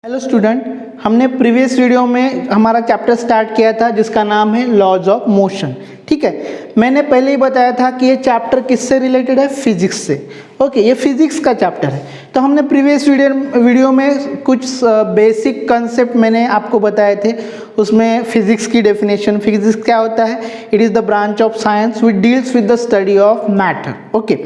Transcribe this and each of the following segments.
Hello student, हमने previous video में हमारा चैप्टर स्टार्ट किया था जिसका नाम है लॉज ऑफ मोशन। ठीक है, मैंने पहले ही बताया था कि ये चैप्टर किससे रिलेटेड है, फिजिक्स से। ओके, ये फिजिक्स का चैप्टर है। तो हमने प्रीवियस वीडियो में कुछ बेसिक कंसेप्ट मैंने आपको बताए थे। उसमें फिजिक्स की डेफिनेशन, फिजिक्स क्या होता है, it is the branch of science which deals with the study of matter. Okay,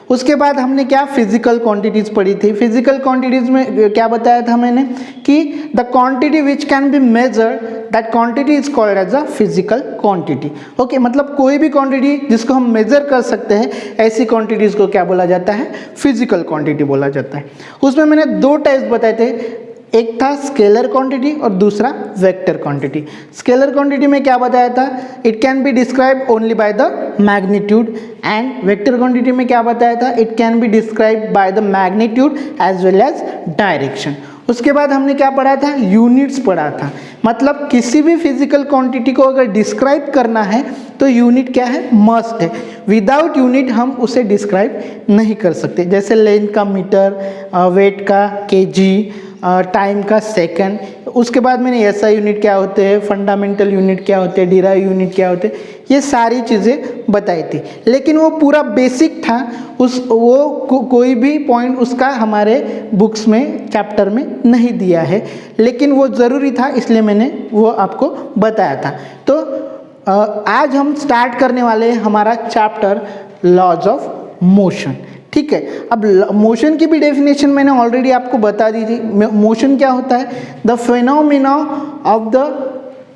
उसके बाद हमने क्या फिजिकल क्वांटिटीज पढ़ी थी। फिजिकल क्वांटिटीज में क्या बताया था मैंने कि the quantity which can be measured, that quantity is called as a physical quantity. Okay, मतलब कोई भी क्वांटिटी जिसको हम मेजर कर सकते हैं, ऐसी क्वांटिटीज को क्या बोला जाता है, फिजिकल क्वांटिटी बोला जाता है। उसमें मैंने दो टाइप्स बताए थे, एक था स्केलर क्वांटिटी और दूसरा वेक्टर क्वांटिटी। स्केलर क्वांटिटी में क्या बताया था, it can be describe only by the magnitude, and vector quantity में क्या बताया था, it can be describe by the magnitude as well as direction. उसके बाद हमने क्या पढ़ा था, यूनिट्स पढ़ा था। मतलब किसी भी फिजिकल क्वांटिटी को अगर डिस्क्राइब करना है तो यूनिट क्या है, मस्ट है। विदाउट यूनिट हम उसे डिस्क्राइब नहीं कर सकते। जैसे लेंथ का मीटर, वेट का केजी, टाइम का सेकंड। उसके बाद मैंने एसआई यूनिट क्या होते हैं, फंडामेंटल यूनिट क्या होते हैं, डिराइव यूनिट क्या होते हैं, ये सारी चीज़ें बताई थी। लेकिन वो पूरा बेसिक था, कोई भी पॉइंट उसका हमारे बुक्स में चैप्टर में नहीं दिया है, लेकिन वो ज़रूरी था इसलिए मैंने वो आपको बताया था। तो आज हम स्टार्ट करने वाले हैं हमारा चैप्टर लॉज ऑफ मोशन। ठीक है, अब मोशन की भी डेफिनेशन मैंने ऑलरेडी आपको बता दी थी। मोशन क्या होता है, the phenomena of the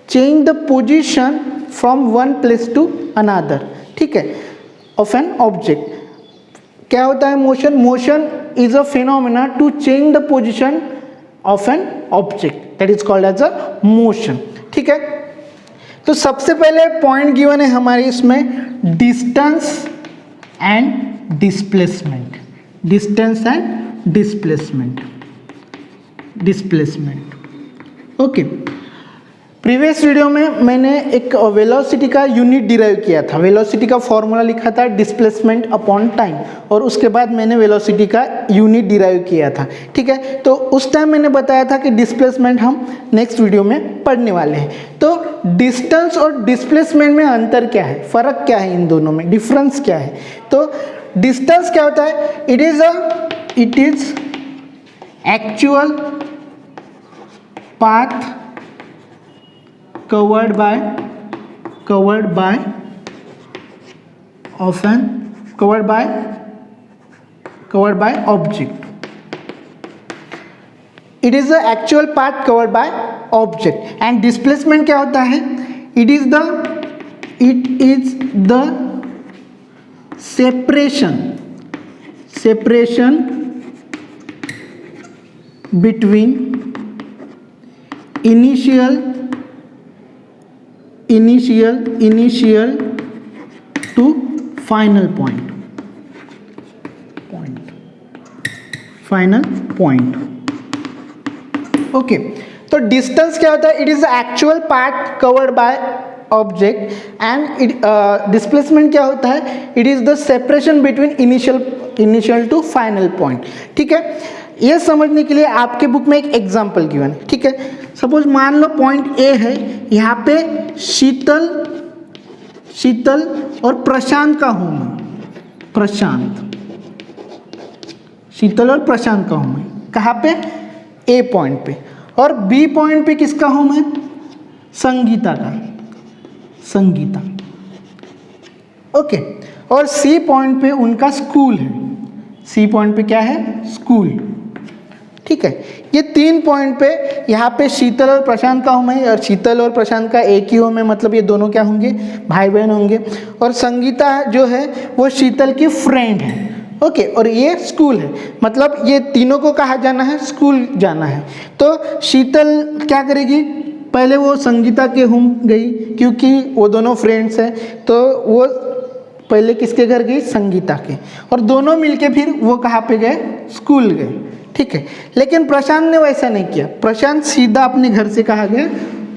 change the position from one place to another. ठीक है, ऑफ एन ऑब्जेक्ट। क्या होता है motion, motion is a phenomena to change the position of an object, that is called as a motion. ठीक है, तो सबसे पहले पॉइंट गिवन है हमारे इसमें distance and displacement. Distance and displacement. Okay, previous video में मैंने एक वेलोसिटी का यूनिट डिराइव किया था। वेलोसिटी का फॉर्मूला लिखा था डिस्प्लेसमेंट अपॉन टाइम, और उसके बाद मैंने वेलोसिटी का यूनिट डिराइव किया था। ठीक है, तो उस टाइम मैंने बताया था कि डिस्प्लेसमेंट हम नेक्स्ट वीडियो में पढ़ने वाले हैं। तो डिस्टेंस और डिस्प्लेसमेंट में अंतर क्या है, फ़र्क क्या है, इन दोनों में डिफरेंस क्या है। तो डिस्टेंस क्या होता है, it is actual path covered by object. It is the actual path covered by object. And displacement क्या होता है, it is the separation between initial to final point. Okay, तो डिस्टेंस क्या होता है, it is the actual part covered by object, and displacement क्या होता है, it is the separation between initial to final point. ठीक है, ये समझने के लिए आपके बुक में एक एग्जांपल गिवन है। ठीक है, सपोज मान लो पॉइंट ए है, यहाँ पे शीतल और प्रशांत का हूँ मैं, शीतल और प्रशांत का हूँ मैं, कहाँ पे, ए पॉइंट पे, और बी पॉइंट पे किसका हूँ मैं, संगीता। ओके, और सी पॉइंट पे उनका स्कूल है, सी पॉइंट पे क्या है, स्कूल। ठीक है, ये तीन पॉइंट पे, यहाँ पे शीतल और प्रशांत का हूँ मैं, और शीतल और प्रशांत का एक ही हूँ मैं, मतलब ये दोनों क्या होंगे, भाई बहन होंगे। और संगीता जो है वो शीतल की फ्रेंड है। ओके, और ये स्कूल है, मतलब ये तीनों को कहाँ जाना है, स्कूल जाना है। तो शीतल क्या करेगी, पहले वो संगीता के होम गई, क्योंकि वो दोनों फ्रेंड्स हैं, तो वो पहले किसके घर गई, संगीता के, और दोनों मिलके फिर वो कहाँ पे गए, स्कूल गए। ठीक है, लेकिन प्रशांत ने वैसा नहीं किया, प्रशांत सीधा अपने घर से कहाँ गया,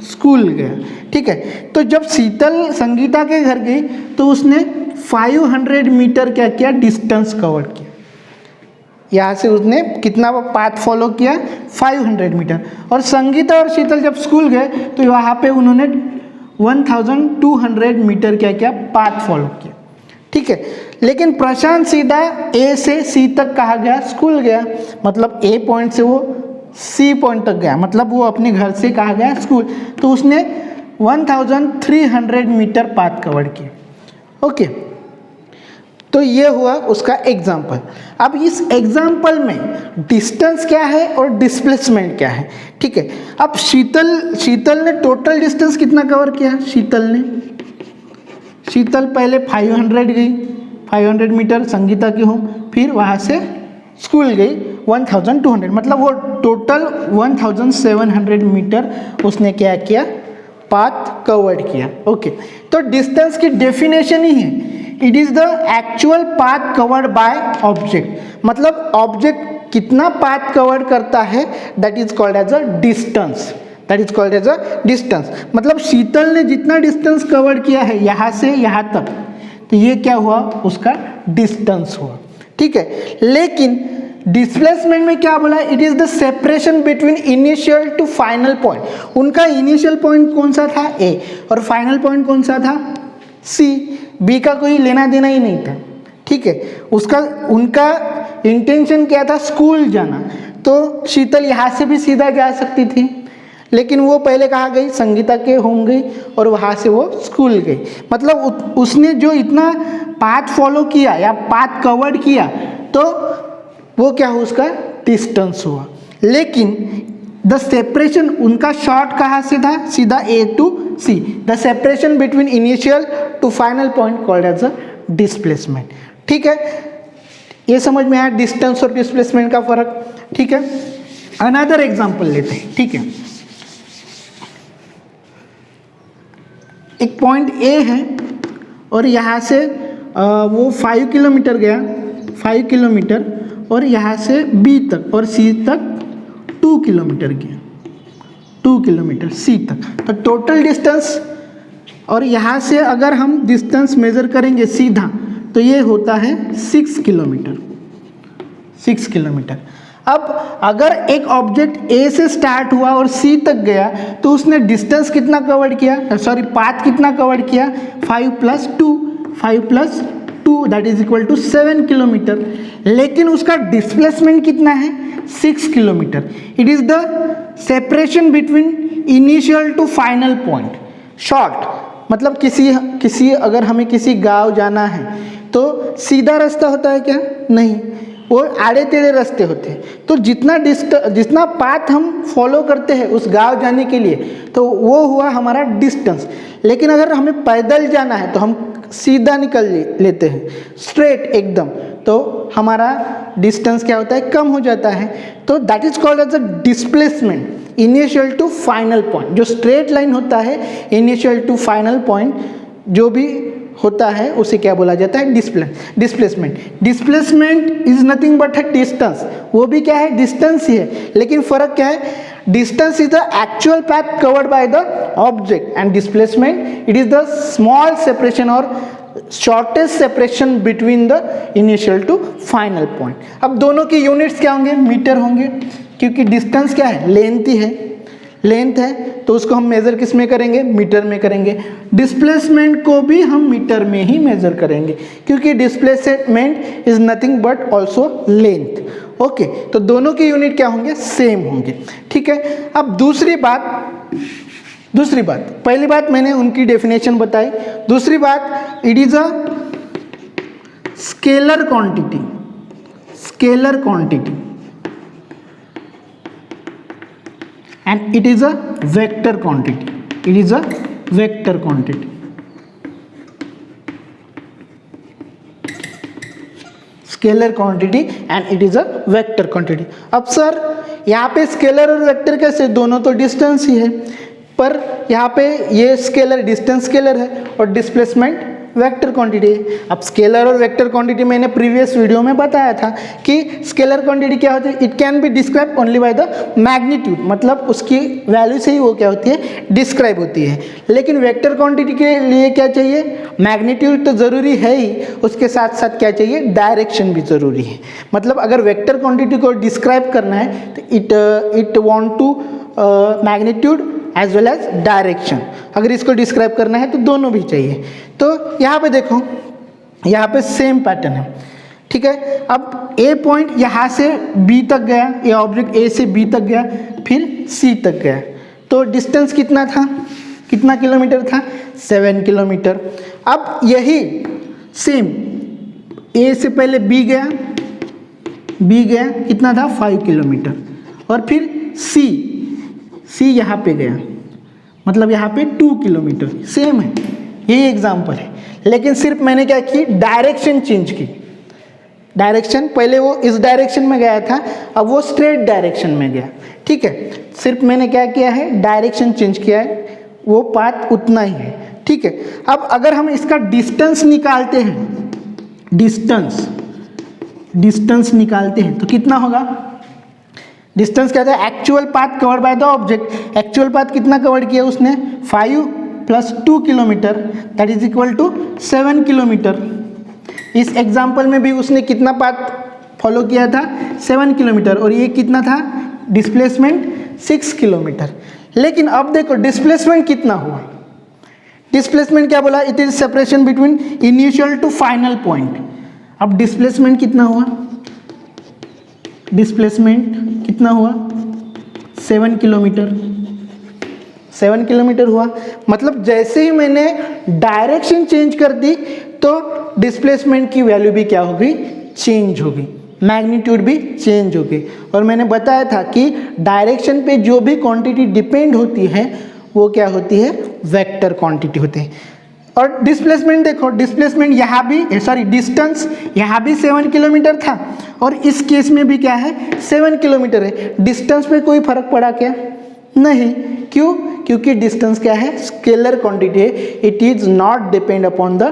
स्कूल गया। ठीक है, तो जब शीतल संगीता के घर गई तो उसने 500 मीटर क्या किया, डिस्टेंस कवर किया। यहाँ से उसने कितना पाथ फॉलो किया, 500 मीटर। और संगीता और शीतल जब स्कूल गए तो वहाँ पे उन्होंने 1200 मीटर क्या किया, पाथ फॉलो किया। ठीक है, लेकिन प्रशांत सीधा ए से सी तक कहाँ गया, स्कूल गया। मतलब ए पॉइंट से वो सी पॉइंट तक गया, मतलब वो अपने घर से कहाँ गया, स्कूल। तो उसने 1300 मीटर पाथ कवर किया। ओके, तो ये हुआ उसका एग्जाम्पल। अब इस एग्जाम्पल में डिस्टेंस क्या है और डिस्प्लेसमेंट क्या है। ठीक है, अब शीतल ने टोटल डिस्टेंस कितना कवर किया, शीतल पहले 500 गई, 500 मीटर संगीता की होम, फिर वहाँ से स्कूल गई 1200, मतलब वो टोटल 1700 मीटर उसने क्या किया, पाथ कवर्ड किया। ओके, तो डिस्टेंस की डेफिनेशन ही है, it is the actual path covered by object. मतलब ऑब्जेक्ट कितना पाथ कवर करता है, that is called as a distance, मतलब शीतल ने जितना डिस्टेंस कवर किया है यहाँ से यहाँ तक, तो ये क्या हुआ, उसका डिस्टेंस हुआ। ठीक है, लेकिन डिस्प्लेसमेंट में क्या बोला, it is the separation between initial to final point. उनका इनिशियल पॉइंट कौन सा था, ए, और फाइनल पॉइंट कौन सा था, सी। बी का कोई लेना देना ही नहीं था। ठीक है, उनका इंटेंशन क्या था, स्कूल जाना। तो शीतल यहाँ से भी सीधा जा सकती थी, लेकिन वो पहले कहाँ गई, संगीता के होम गई और वहाँ से वो स्कूल गई। मतलब उसने जो इतना पाथ फॉलो किया या पाथ कवर्ड किया, तो वो क्या हुआ, उसका डिस्टेंस हुआ। लेकिन द सेपरेशन, उनका शॉर्ट कहाँ से था, सीधा A to C. The separation between initial to final point called as a displacement. ठीक है, ये समझ में आया डिस्टेंस और डिस्प्लेसमेंट का फर्क। ठीक है, अनदर एग्जांपल लेते हैं। ठीक है, एक पॉइंट ए है और यहाँ से वो 5 किलोमीटर गया, 5 किलोमीटर, और यहाँ से बी तक और सी तक 2 किलोमीटर गया, 2 किलोमीटर सी तक। तो टोटल डिस्टेंस, और यहाँ से अगर हम डिस्टेंस मेज़र करेंगे सीधा, तो ये होता है 6 किलोमीटर, 6 किलोमीटर। अब अगर एक ऑब्जेक्ट ए से स्टार्ट हुआ और सी तक गया, तो उसने डिस्टेंस कितना कवर किया, पाथ कितना कवर किया, 5 + 2, 5 + 2 that is equal to 7 kilometre. लेकिन उसका डिस्प्लेसमेंट कितना है, 6 kilometre. It is the separation between initial to final point. Short मतलब किसी अगर हमें किसी गांव जाना है तो सीधा रास्ता होता है क्या, नहीं, वो आड़े टेढ़े रास्ते होते हैं। तो जितना पाथ हम फॉलो करते हैं उस गांव जाने के लिए, तो वो हुआ हमारा डिस्टेंस। लेकिन अगर हमें पैदल जाना है तो हम सीधा निकल लेते हैं, स्ट्रेट एकदम, तो हमारा डिस्टेंस क्या होता है, कम हो जाता है। तो that is called as a displacement initial to final point. जो स्ट्रेट लाइन होता है इनिशियल टू फाइनल पॉइंट जो भी होता है उसे क्या बोला जाता है, displacement. Displacement is nothing but है डिस्टेंस, वो भी क्या है, डिस्टेंस ही है। लेकिन फर्क क्या है, distance is the actual path covered by the object and displacement it is the small separation और shortest separation between the initial to final point. अब दोनों की यूनिट्स क्या होंगे, मीटर होंगे, क्योंकि डिस्टेंस क्या है, लेंथ ही है, लेंथ है, तो उसको हम मेजर किस में करेंगे, मीटर में करेंगे। डिस्प्लेसमेंट को भी हम मीटर में ही मेजर करेंगे, क्योंकि displacement is nothing but also length. Okay, तो दोनों की यूनिट क्या होंगे, सेम होंगे। ठीक है, अब दूसरी बात, पहली बात मैंने उनकी डेफिनेशन बताई। दूसरी बात, it is a scalar quantity, and it is a vector quantity, scalar quantity and it is a vector quantity. अब सर यहाँ पे स्केलर और वेक्टर कैसे, दोनों तो डिस्टेंस ही है, पर यहाँ पे ये स्केलर डिस्टेंस स्केलर है और डिस्प्लेसमेंट वेक्टर क्वांटिटी। अब स्केलर और वेक्टर क्वांटिटी मैंने प्रीवियस वीडियो में बताया था कि स्केलर क्वांटिटी क्या होती है, it can be describe only by the magnitude, मतलब उसकी वैल्यू से ही वो क्या होती है, डिस्क्राइब होती है। लेकिन वेक्टर क्वांटिटी के लिए क्या चाहिए, मैग्नीट्यूड तो ज़रूरी है ही, उसके साथ साथ क्या चाहिए, डायरेक्शन भी ज़रूरी है। मतलब अगर वेक्टर क्वांटिटी को डिस्क्राइब करना है तो it want to magnitude as well as direction. अगर इसको डिस्क्राइब करना है तो दोनों भी चाहिए। तो यहाँ पे देखो, यहाँ पे सेम पैटर्न है, ठीक है। अब ए पॉइंट यहाँ से बी तक गया, ये ऑब्जेक्ट ए से बी तक गया, फिर सी तक गया, तो डिस्टेंस कितना था, कितना किलोमीटर था, 7 किलोमीटर। अब यही सेम ए से पहले बी गया, कितना था, 5 किलोमीटर, और फिर सी यहाँ पे गया, मतलब यहाँ पे 2 किलोमीटर, सेम है, यही एग्जाम्पल है। लेकिन सिर्फ मैंने क्या की, डायरेक्शन चेंज की। डायरेक्शन पहले वो इस डायरेक्शन में गया था, अब वो स्ट्रेट डायरेक्शन में गया, ठीक है। सिर्फ मैंने क्या किया है, डायरेक्शन चेंज किया है, वो पाथ उतना ही है, ठीक है। अब अगर हम इसका डिस्टेंस निकालते हैं, डिस्टेंस निकालते हैं तो कितना होगा, डिस्टेंस क्या था, actual path covered by the object. Actual path कितना कवर किया उसने, 5 + 2 kilometre, that is equal to 7 kilometre. इस एग्जाम्पल में भी उसने कितना पाथ फॉलो किया था, 7 किलोमीटर, और ये कितना था, डिस्प्लेसमेंट 6 किलोमीटर। लेकिन अब देखो डिस्प्लेसमेंट कितना हुआ, डिस्प्लेसमेंट क्या बोला, it is separation between initial to final point. अब डिस्प्लेसमेंट कितना हुआ, डिस्प्लेसमेंट कितना हुआ, 7 किलोमीटर, 7 किलोमीटर हुआ। मतलब जैसे ही मैंने डायरेक्शन चेंज कर दी तो डिस्प्लेसमेंट की वैल्यू भी क्या हो गई, चेंज हो गई, मैग्नीट्यूड भी चेंज हो गई। और मैंने बताया था कि डायरेक्शन पे जो भी क्वांटिटी डिपेंड होती है वो क्या होती है, वेक्टर क्वांटिटी होती है। और डिस्प्लेसमेंट देखो, डिस्प्लेसमेंट यहाँ भी सॉरी डिस्टेंस यहाँ भी 7 किलोमीटर था, और इस केस में भी क्या है, 7 किलोमीटर है। डिस्टेंस पे कोई फर्क पड़ा क्या, नहीं, क्यों, क्योंकि डिस्टेंस क्या है, स्केलर क्वांटिटी है, it is not depend upon the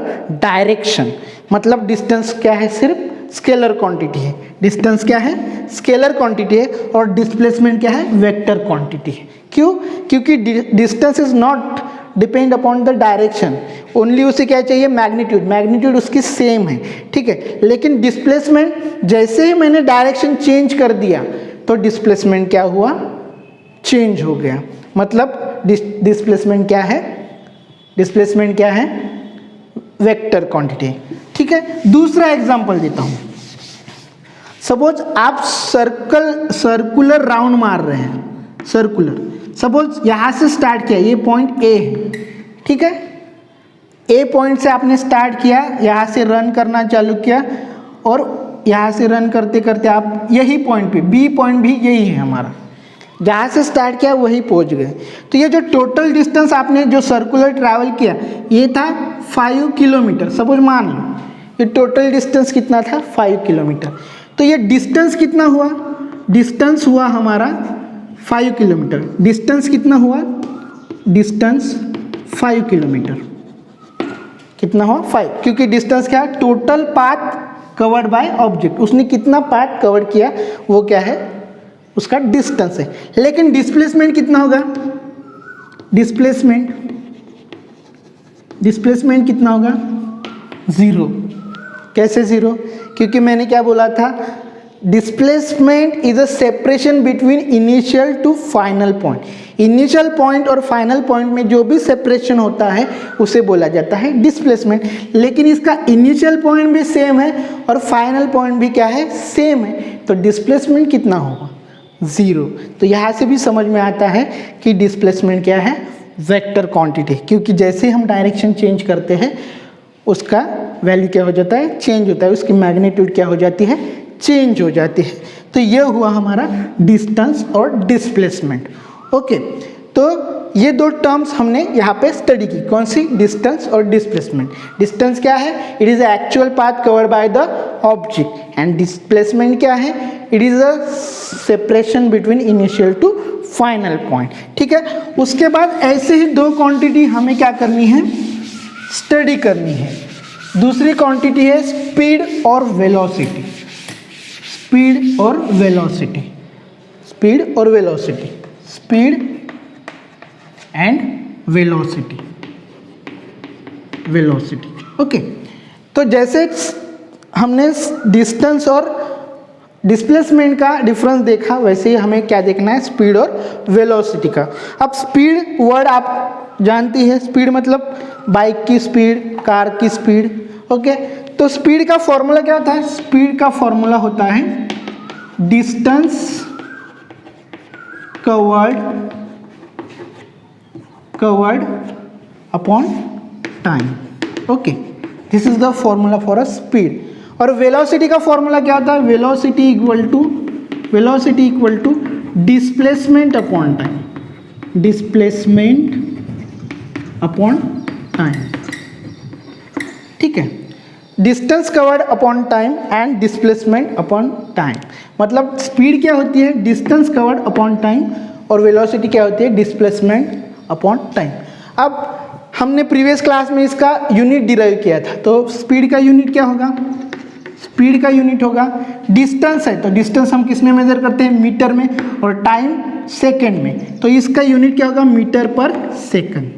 direction. मतलब डिस्टेंस क्या है, सिर्फ स्केलर क्वांटिटी है। डिस्टेंस क्या है, स्केलर क्वांटिटी है, और डिस्प्लेसमेंट क्या है, वेक्टर क्वांटिटी है। क्यों, क्योंकि distance is not depend upon the direction, only उसे क्या चाहिए, मैग्नीट्यूड, मैग्नीट्यूड उसकी सेम है, ठीक है। लेकिन डिस्प्लेसमेंट जैसे ही मैंने डायरेक्शन चेंज कर दिया तो डिस्प्लेसमेंट क्या हुआ, चेंज हो गया। मतलब डिस्प्लेसमेंट क्या है, डिस्प्लेसमेंट क्या है, वेक्टर क्वांटिटी, ठीक है। दूसरा एग्जांपल देता हूँ। सपोज आप सर्कुलर राउंड मार रहे हैं, सर्कुलर, सपोज यहाँ से स्टार्ट किया, ये पॉइंट ए है, ठीक है। ए पॉइंट से आपने स्टार्ट किया, यहाँ से रन करना चालू किया, और यहाँ से रन करते करते आप यही पॉइंट पे, बी पॉइंट भी यही है हमारा, जहाँ से स्टार्ट किया वही पहुँच गए। तो ये जो टोटल डिस्टेंस आपने जो सर्कुलर ट्रैवल किया ये था 5 किलोमीटर, सपोज मान लो ये टोटल डिस्टेंस कितना था, 5 किलोमीटर। तो ये डिस्टेंस कितना हुआ, डिस्टेंस हुआ हमारा 5 किलोमीटर। डिस्टेंस कितना हुआ, डिस्टेंस 5 किलोमीटर, कितना हुआ 5, क्योंकि डिस्टेंस क्या है, total path covered by object, उसने कितना पाथ कवर किया वो क्या है, उसका डिस्टेंस है। लेकिन डिस्प्लेसमेंट कितना होगा, डिस्प्लेसमेंट कितना होगा, 0। कैसे 0, क्योंकि मैंने क्या बोला था, displacement is a separation between initial to final point. Initial point और फाइनल पॉइंट में जो भी सेपरेशन होता है उसे बोला जाता है डिस्प्लेसमेंट। लेकिन इसका इनिशियल पॉइंट भी सेम है और फाइनल पॉइंट भी क्या है, सेम है, तो डिस्प्लेसमेंट कितना होगा, 0। तो यहाँ से भी समझ में आता है कि डिस्प्लेसमेंट क्या है, वेक्टर क्वांटिटी, क्योंकि जैसे हम डायरेक्शन चेंज करते हैं उसका वैल्यू क्या हो जाता है, चेंज होता है, उसकी मैग्नीट्यूड क्या हो जाती है, चेंज हो जाती है। तो ये हुआ हमारा डिस्टेंस और डिस्प्लेसमेंट। ओके, तो ये दो टर्म्स हमने यहाँ पे स्टडी की, कौन सी, डिस्टेंस और डिस्प्लेसमेंट। डिस्टेंस क्या है, it is a actual path covered by the object, and displacement क्या है, it is a separation between initial to final point. ठीक है, उसके बाद ऐसे ही दो क्वांटिटी हमें क्या करनी है, स्टडी करनी है। दूसरी क्वांटिटी है स्पीड और वेलोसिटी, स्पीड और वेलोसिटी, स्पीड और velocity, speed and velocity, velocity. Okay, तो जैसे हमने डिस्टेंस और डिस्प्लेसमेंट का डिफरेंस देखा, वैसे ही हमें क्या देखना है, स्पीड और वेलोसिटी का। अब स्पीड वर्ड आप जानती है, स्पीड मतलब बाइक की स्पीड, कार की स्पीड। ओके, तो स्पीड का फॉर्मूला क्या होता है? स्पीड का फॉर्मूला होता है distance covered upon time. Okay, this is the formula for a speed. और वेलोसिटी का फॉर्मूला क्या होता है? Velocity equal to displacement upon time, displacement upon time. ठीक है, distance covered upon time and displacement upon time. मतलब speed क्या होती है? डिस्टेंस कवर्ड अपॉन टाइम, और वेलोसिटी क्या होती है? Displacement upon time. अब हमने प्रीवियस क्लास में इसका यूनिट डिराइव किया था, तो स्पीड का यूनिट क्या होगा? स्पीड का यूनिट होगा, डिस्टेंस है तो डिस्टेंस हम किस में मेजर करते हैं? मीटर में, और टाइम सेकंड में, तो इसका यूनिट क्या होगा? Metre per second.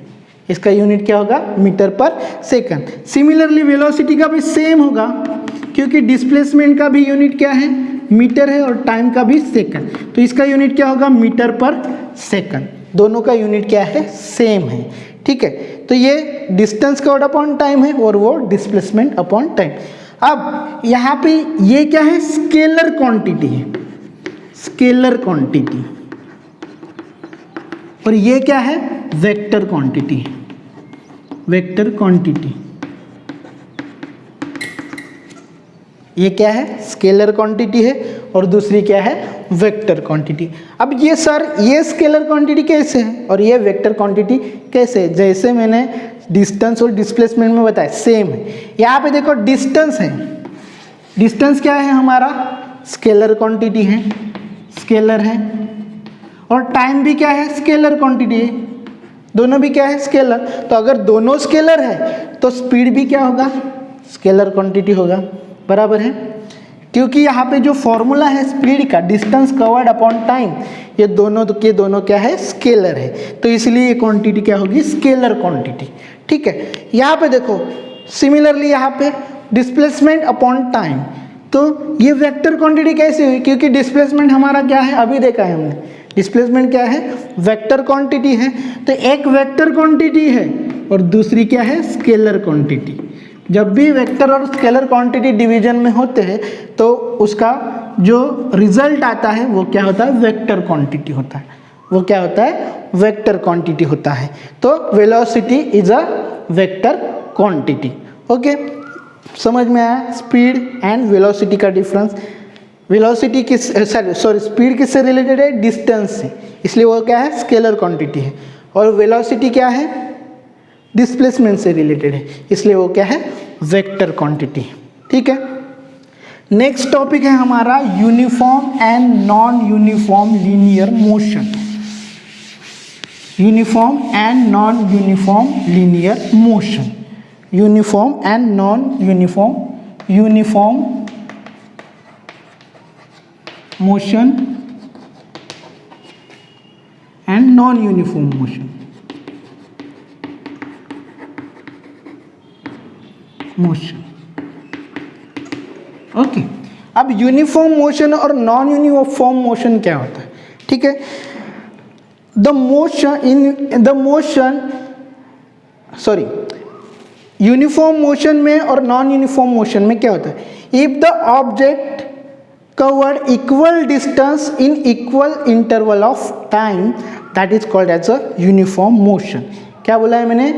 इसका यूनिट क्या होगा? Metre per second. Similarly velocity का भी सेम होगा, क्योंकि डिस्प्लेसमेंट का भी यूनिट क्या है? मीटर है, और टाइम का भी सेकंड, तो इसका यूनिट क्या होगा? Metre per second. दोनों का यूनिट क्या है? सेम है। ठीक है, तो ये डिस्टेंस कवर्ड अपॉन टाइम है और वो डिस्प्लेसमेंट अपॉन टाइम। अब यहाँ पे ये क्या है? स्केलर क्वांटिटी है, स्केलर क्वांटिटी, और ये क्या है? Vector quantity, vector quantity. ये क्या है? स्केलर क्वांटिटी है, और दूसरी क्या है? Vector quantity. अब ये सर, ये स्केलर क्वांटिटी कैसे है और ये वेक्टर क्वांटिटी कैसे है? जैसे मैंने डिस्टेंस और डिस्प्लेसमेंट में बताया, सेम है। यहाँ पे देखो डिस्टेंस है, डिस्टेंस क्या है हमारा? स्केलर क्वांटिटी है, स्केलर है, और टाइम भी क्या है? स्केलर क्वांटिटी है। दोनों भी क्या है? स्केलर। तो अगर दोनों स्केलर है तो स्पीड भी क्या होगा? स्केलर क्वांटिटी होगा, बराबर है। क्योंकि यहाँ पे जो फॉर्मूला है स्पीड का, डिस्टेंस कवर्ड अपॉन टाइम, ये दोनों के दोनों क्या है? स्केलर है, तो इसलिए ये क्वांटिटी क्या होगी? Scalar quantity. ठीक है, यहाँ पे देखो सिमिलरली यहाँ पे डिस्प्लेसमेंट अपॉन टाइम, तो ये वेक्टर क्वांटिटी कैसे हुई? क्योंकि डिस्प्लेसमेंट हमारा क्या है? अभी देखा है हमने, डिस्प्लेसमेंट क्या है? वेक्टर क्वांटिटी है। तो एक वेक्टर क्वांटिटी है और दूसरी क्या है? Scalar quantity. जब भी वेक्टर और स्केलर क्वांटिटी डिवीजन में होते हैं तो उसका जो रिजल्ट आता है वो क्या होता है? वेक्टर क्वांटिटी होता है। वो क्या होता है? वेक्टर क्वांटिटी होता है। तो velocity is a vector quantity. Okay, समझ में आया स्पीड एंड वेलोसिटी का डिफरेंस? वेलोसिटी किस सॉरी स्पीड किससे रिलेटेड है? डिस्टेंस से, इसलिए वो क्या है? स्केलर क्वांटिटी है। और वेलोसिटी क्या है? डिस्प्लेसमेंट से रिलेटेड है, इसलिए वो क्या है? Vector quantity. ठीक है, नेक्स्ट टॉपिक है हमारा uniform and non uniform linear motion. Uniform and non uniform linear motion, uniform and non uniform, uniform motion and non uniform motion, motion. Okay, अब यूनिफॉर्म मोशन और नॉन यूनिफॉर्म मोशन क्या होता है? ठीक है, the motion sorry uniform motion में और non uniform motion में क्या होता है? If the object covered equal distance in equal interval of time, that is called as a uniform motion. क्या बोला है मैंने?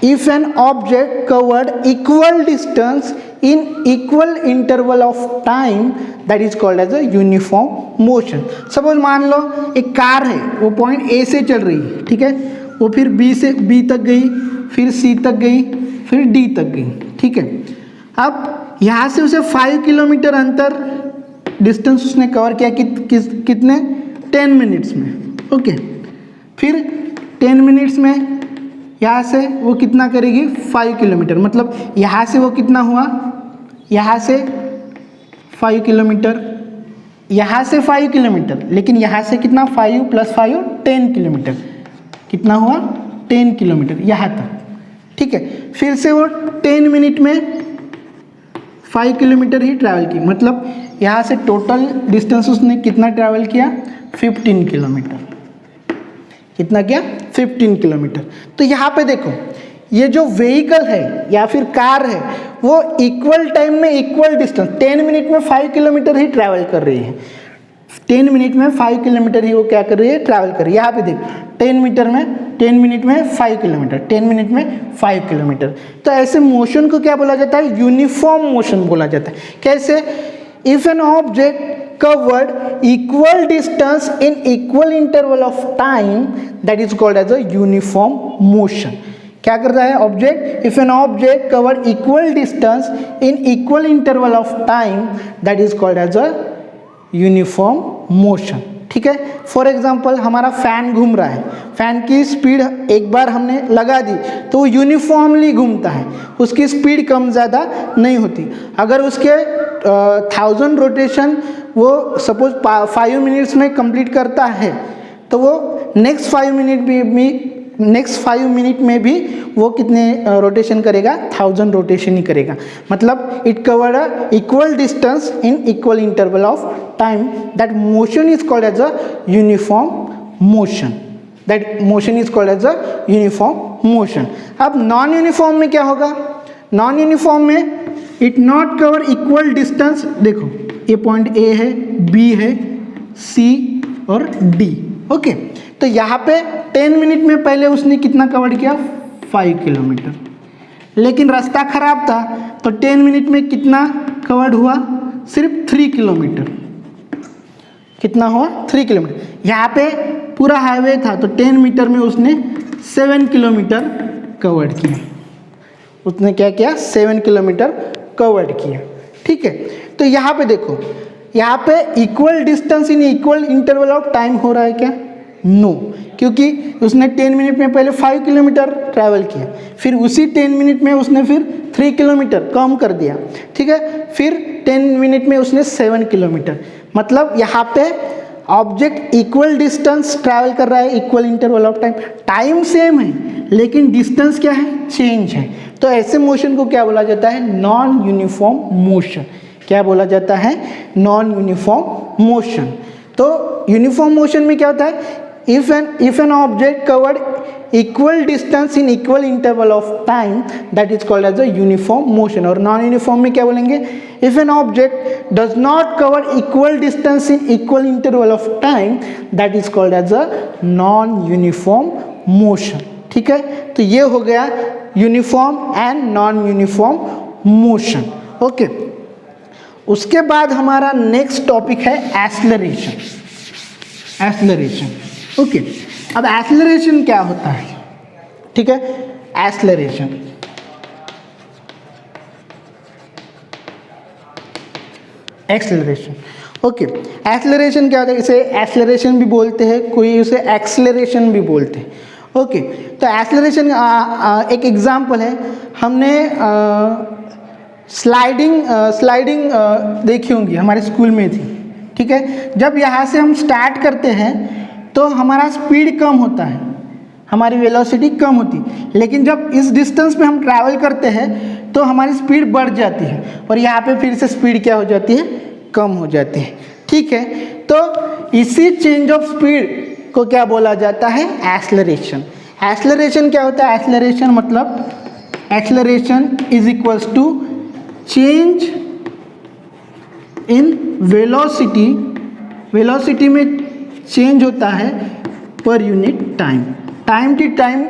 If an object covered equal distance in equal interval of time, that is called as a uniform motion. Suppose मान लो एक car है, वो point A से चल रही है, ठीक है, वो फिर B से B तक गई, फिर C तक गई, फिर D तक गई। ठीक है, अब यहाँ से उसे 5 किलोमीटर अंतर डिस्टेंस उसने कवर किया कितने? 10 मिनट्स में। ओके, फिर 10 मिनट्स में यहाँ से वो कितना करेगी 5 किलोमीटर, मतलब यहाँ से वो कितना हुआ, यहाँ से 5 किलोमीटर, यहाँ से 5 किलोमीटर, लेकिन यहाँ से कितना 5 + 5 10 किलोमीटर, कितना हुआ 10 किलोमीटर यहाँ तक, ठीक है। फिर से वो 10 मिनट में 5 किलोमीटर ही ट्रैवल की, मतलब यहाँ से टोटल डिस्टेंस उसने कितना ट्रैवल किया 15 किलोमीटर, कितना किया 15 किलोमीटर। तो यहाँ पे देखो ये जो व्हीकल है या फिर कार है वो इक्वल टाइम में इक्वल डिस्टेंस 10 मिनट में 5 किलोमीटर ही ट्रैवल कर रही है, 10 मिनट में 5 किलोमीटर ही वो क्या कर रही है ट्रैवल कर रही है। यहाँ पे देखो 10 मिनट में 5 किलोमीटर, 10 मिनट में 5 किलोमीटर। तो ऐसे मोशन को क्या बोला जाता है, यूनिफॉर्म मोशन बोला जाता है। कैसे, if an object covered equal distance in equal interval of time, that is called as a uniform motion। क्या कर रहा है object, if an object cover equal distance in equal interval of time, that is called as a uniform motion, ठीक है। For example हमारा fan घूम रहा है, फैन की स्पीड एक बार हमने लगा दी तो वो यूनिफॉर्मली घूमता है, उसकी स्पीड कम ज़्यादा नहीं होती। अगर उसके 1000 रोटेशन वो सपोज 5 मिनट्स में कंप्लीट करता है तो वो नेक्स्ट 5 मिनट में भी वो कितने रोटेशन करेगा, 1000 रोटेशन ही करेगा। मतलब it cover a equal distance in equal interval of time, that motion is called as a uniform motion, that motion is called as a uniform motion. अब नॉन यूनिफॉर्म में क्या होगा, नॉन यूनिफॉर्म में it not cover equal distance, देखो ये point A है, B है, सी और डी, ओके। तो यहाँ पे 10 मिनट में पहले उसने कितना कवर किया 5 किलोमीटर, लेकिन रास्ता खराब था तो 10 मिनट में कितना कवर्ड हुआ, सिर्फ 3 किलोमीटर, कितना हुआ 3 किलोमीटर। यहाँ पे पूरा हाईवे था तो 10 मीटर में उसने 7 किलोमीटर कवर्ड किया, उसने क्या किया 7 किलोमीटर कवर्ड किया, ठीक है। तो यहाँ पे देखो, यहाँ पे equal distance in equal interval of time हो रहा है क्या, नो, क्योंकि उसने 10 मिनट में पहले 5 किलोमीटर ट्रैवल किया, फिर उसी 10 मिनट में उसने फिर 3 किलोमीटर कम कर दिया, ठीक है। फिर 10 मिनट में उसने 7 किलोमीटर, मतलब यहाँ पे ऑब्जेक्ट इक्वल डिस्टेंस ट्रैवल कर रहा है, equal interval of time, time same है लेकिन डिस्टेंस क्या है, चेंज है। तो ऐसे मोशन को क्या बोला जाता है, नॉन यूनिफॉर्म मोशन। क्या बोला जाता है, नॉन यूनिफॉर्म मोशन। तो यूनिफॉर्म मोशन में क्या होता है, if an object covered equal distance in equal interval of time, that is called as a uniform motion। और non uniform में क्या बोलेंगे, if an object does not cover equal distance in equal interval of time, that is called as a non uniform motion, ठीक है। तो ये हो गया uniform and non uniform motion, okay. उसके बाद हमारा नेक्स्ट टॉपिक है एक्सेलरेशन, एक्सेलरेशन, ओके। अब एक्सेलरेशन क्या होता है, ठीक है, एक्सेलरेशन, एक्सेलरेशन, ओके। एक्सेलरेशन क्या होता है, इसे एक्सेलरेशन भी बोलते हैं, कोई उसे एक्सेलरेशन भी बोलते हैं, ओके। तो एक्सेलरेशन एक एग्जांपल है, हमने स्लाइडिंग देखी होंगी, हमारे स्कूल में थी, ठीक है। जब यहाँ से हम स्टार्ट करते हैं तो हमारा स्पीड कम होता है, हमारी वेलोसिटी कम होती, लेकिन जब इस डिस्टेंस में हम ट्रैवल करते हैं तो हमारी स्पीड बढ़ जाती है और यहाँ पे फिर से स्पीड क्या हो जाती है, कम हो जाती है, ठीक है। तो इसी चेंज ऑफ स्पीड को क्या बोला जाता है, एक्सेलरेशन। एक्सेलरेशन क्या होता है, एक्सेलरेशन मतलब acceleration is equals to change in velocity, velocity में चेंज होता है per unit time, time to time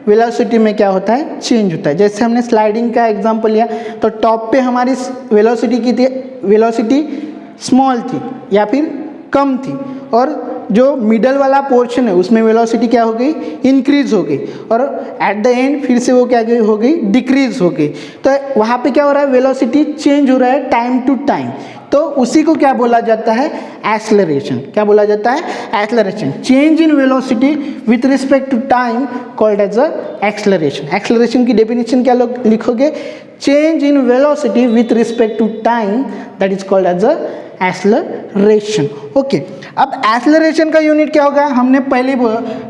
velocity में क्या होता है, चेंज होता है। जैसे हमने स्लाइडिंग का एग्जांपल लिया तो टॉप पे हमारी वेलोसिटी की थी, वेलोसिटी स्मॉल थी या फिर कम थी, और जो मिडल वाला पोर्शन है उसमें वेलोसिटी क्या हो गई, इंक्रीज हो गई, और एट द एंड फिर से वो क्या हो गई, डिक्रीज हो गई। तो वहाँ पे क्या हो रहा है, वेलोसिटी चेंज हो रहा है टाइम टू टाइम। तो उसी को क्या बोला जाता है, एक्सेलरेशन। क्या बोला जाता है, acceleration. Change in velocity with respect to time called as a acceleration. Acceleration की डेफिनेशन क्या लिखोगे, change in velocity with respect to time, that is called as a acceleration. Okay, अब एक्सेलरेशन का यूनिट क्या होगा, हमने पहले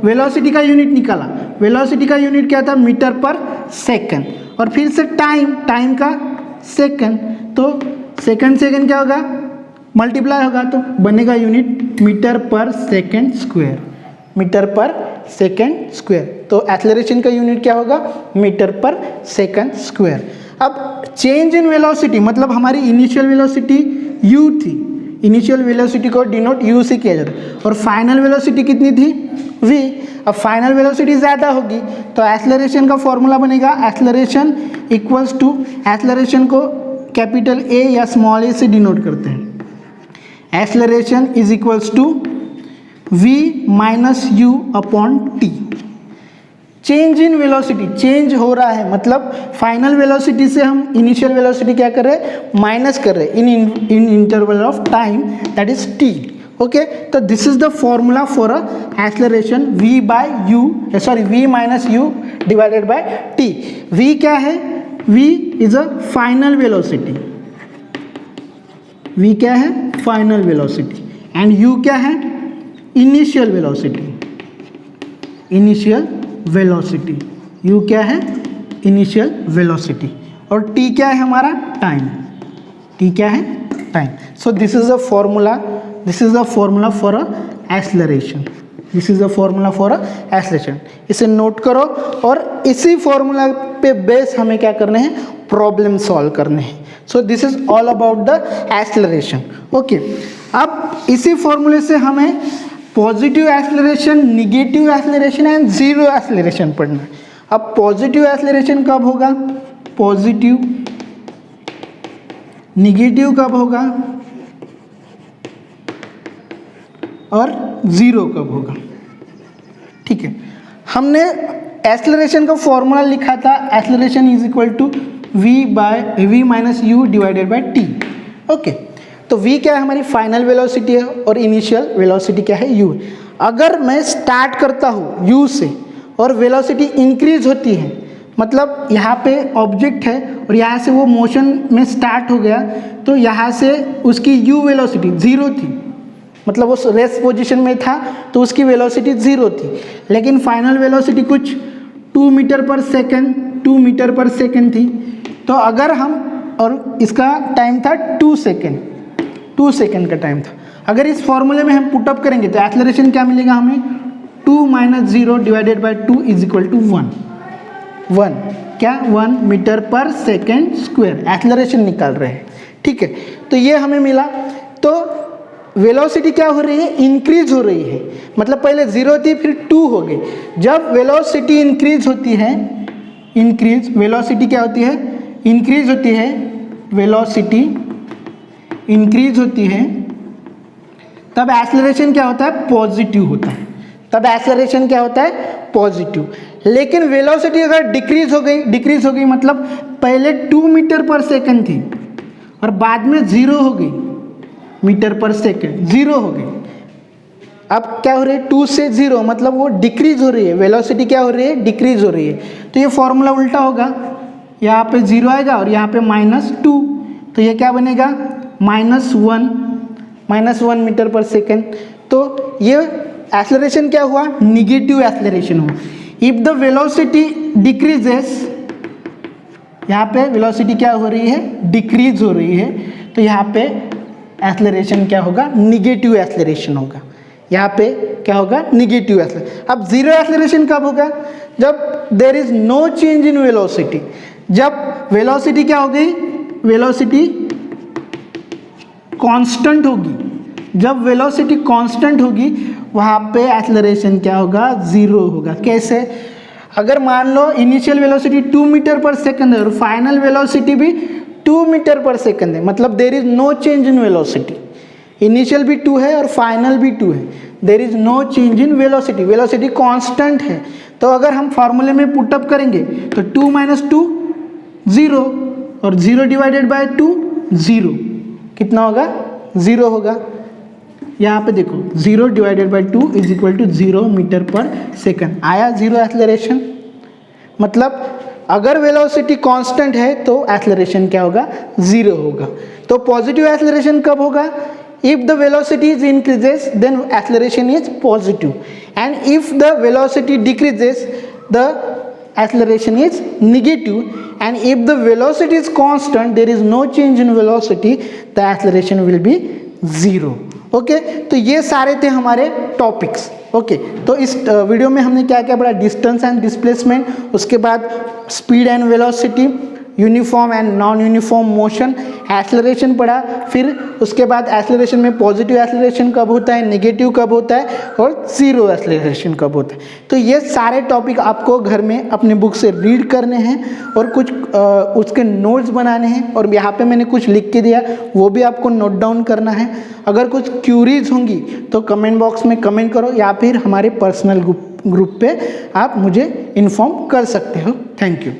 वेलोसिटी का यूनिट निकाला। वेलोसिटी का यूनिट क्या था, मीटर पर सेकंड, और फिर से टाइम का सेकंड, तो सेकंड क्या होगा, मल्टीप्लाई होगा तो बनेगा unit metre per second square, metre per second square. तो एक्सेलरेशन का यूनिट क्या होगा, मीटर पर सेकंड स्क्वायर। अब चेंज इन वेलोसिटी मतलब हमारी इनिशियल वेलोसिटी u थी, इनिशियल वेलोसिटी को डिनोट u से किया जाता है, और फाइनल वेलोसिटी कितनी थी, v। अब फाइनल वेलोसिटी ज़्यादा होगी तो एक्सेलरेशन का फॉर्मूला बनेगा, एक्सेलरेशन इक्वल्स टू, एक्सेलरेशन को कैपिटल A या स्मॉल a से डिनोट करते हैं। Acceleration is equals to v minus u upon t। Change in velocity, change हो रहा है मतलब फाइनल वेलोसिटी से हम इनिशियल वेलोसिटी क्या कर रहे हैं, माइनस कर रहे हैं in interval of time, that is t। Okay, तो this is the formula for a acceleration, v minus u divided by t। v क्या है, v is a final velocity, v क्या है, फाइनल वेलोसिटी, एंड u क्या है, initial velocity, initial velocity. u क्या है, initial velocity, और t क्या है हमारा, टाइम, t क्या है, time. So this is the formula, this is the formula for a acceleration, this is the formula for a acceleration. इसे नोट करो, और इसी फॉर्मूला पे बेस हमें क्या करने हैं, प्रॉब्लम सॉल्व करने हैं। So this is all about the acceleration. Okay, अब इसी फॉर्मूले से हमें positive acceleration, negative acceleration and zero acceleration पढ़ना है। अब पॉजिटिव एक्सेलरेशन कब होगा, पॉजिटिव, निगेटिव कब होगा, और जीरो कब होगा। ठीक है, हमने एक्सेलरेशन का फॉर्मूला लिखा था, acceleration is equal to v minus u divided by t। Okay, तो v क्या है, हमारी फाइनल वेलोसिटी है, और इनिशियल वेलोसिटी क्या है, u। अगर मैं स्टार्ट करता हूँ u से और वेलोसिटी इंक्रीज होती है, मतलब यहाँ पे ऑब्जेक्ट है और यहाँ से वो मोशन में स्टार्ट हो गया, तो यहाँ से उसकी u वेलोसिटी जीरो थी, मतलब वो रेस्ट पोजीशन में था तो उसकी वेलोसिटी जीरो थी, लेकिन फाइनल वेलोसिटी कुछ 2 मीटर पर सेकेंड थी। तो अगर हम, और इसका टाइम था 2 सेकेंड का टाइम था, अगर इस फॉर्मूले में हम पुटअप करेंगे तो एक्सेलरेशन क्या मिलेगा हमें, 2 minus 0 divided by 2 is equal to 1 क्या, 1 मीटर पर सेकेंड स्क्वायर। एक्सेलरेशन निकाल रहे हैं, ठीक है। तो ये हमें मिला। तो वेलोसिटी क्या हो रही है, इंक्रीज हो रही है, मतलब पहले 0 थी फिर 2 हो गई। जब वेलोसिटी इंक्रीज होती है, वेलोसिटी क्या होती है, इंक्रीज होती है, वेलोसिटी इंक्रीज होती है, तब एक्सेलरेशन क्या होता है, पॉजिटिव होता है, तब एक्सेलरेशन क्या होता है, पॉजिटिव। लेकिन वेलोसिटी अगर डिक्रीज हो गई मतलब पहले 2 मीटर पर सेकंड थी और बाद में 0 हो गई, मीटर पर सेकंड 0 हो गई, अब क्या हो रही है, 2 से 0 मतलब वो डिक्रीज हो रही है, वेलोसिटी क्या हो रही है, डिक्रीज हो रही है। तो ये फॉर्मूला उल्टा होगा, यहाँ पे 0 आएगा और यहाँ पे -2, तो ये क्या बनेगा, -1 मीटर पर सेकंड। तो ये एक्सेलरेशन क्या हुआ, निगेटिव एक्सेलरेशन हुआ। इफ द वेलोसिटी डिक्रीजेस, यहाँ पे वेलोसिटी क्या हो रही है, डिक्रीज हो रही है, तो यहाँ पे एक्सेलरेशन क्या होगा, निगेटिव एक्सेलरेशन होगा। यहाँ पे क्या होगा, निगेटिव एक्सेलरेशन। अब जीरो एक्सेलरेशन कब होगा, जब there is no change in velocity. जब वेलोसिटी क्या हो गई, वेलोसिटी कांस्टेंट होगी, जब वेलोसिटी कांस्टेंट होगी वहाँ पे एक्सेलरेशन क्या होगा, जीरो होगा। कैसे, अगर मान लो initial velocity 2 metre per second है और फाइनल वेलोसिटी भी 2 मीटर पर सेकंड है, मतलब there is no change in velocity. Initial भी 2 है और फाइनल भी 2 है, there is no change in velocity, velocity constant है। तो अगर हम फार्मूले में पुटअप करेंगे तो 2 - 2 0 और 0 डिवाइडेड बाय 2 0, कितना होगा, 0 होगा। यहाँ पे देखो 0 divided by 2 is equal to 0 metre per second, आया 0 एक्सेलरेशन। मतलब अगर वेलोसिटी कांस्टेंट है तो एक्सेलरेशन क्या होगा, 0 होगा। तो पॉजिटिव एक्सेलरेशन कब होगा, if the velocity is increases then acceleration is positive, and if the velocity decreases the acceleration is negative, and if the velocity is constant, there is no change in velocity, the acceleration will be 0। Okay, तो ये सारे थे हमारे topics. Okay, तो इस video में हमने क्या क्या पढ़ा, डिस्टेंस एंड डिस्प्लेसमेंट, उसके बाद speed and velocity, uniform and non uniform motion, acceleration पढ़ा, फिर उसके बाद एक्सेलरेशन में पॉजिटिव एक्सेलरेशन कब होता है, नेगेटिव कब होता है, और जीरो एक्सेलरेशन कब होता है। तो ये सारे टॉपिक आपको घर में अपने बुक से रीड करने हैं और कुछ उसके नोट्स बनाने हैं, और यहाँ पे मैंने कुछ लिख के दिया वो भी आपको नोट डाउन करना है। अगर कुछ क्यूरीज होंगी तो कमेंट बॉक्स में कमेंट करो, या फिर हमारे पर्सनल ग्रुप पे आप मुझे इन्फॉर्म कर सकते हो। Thank you.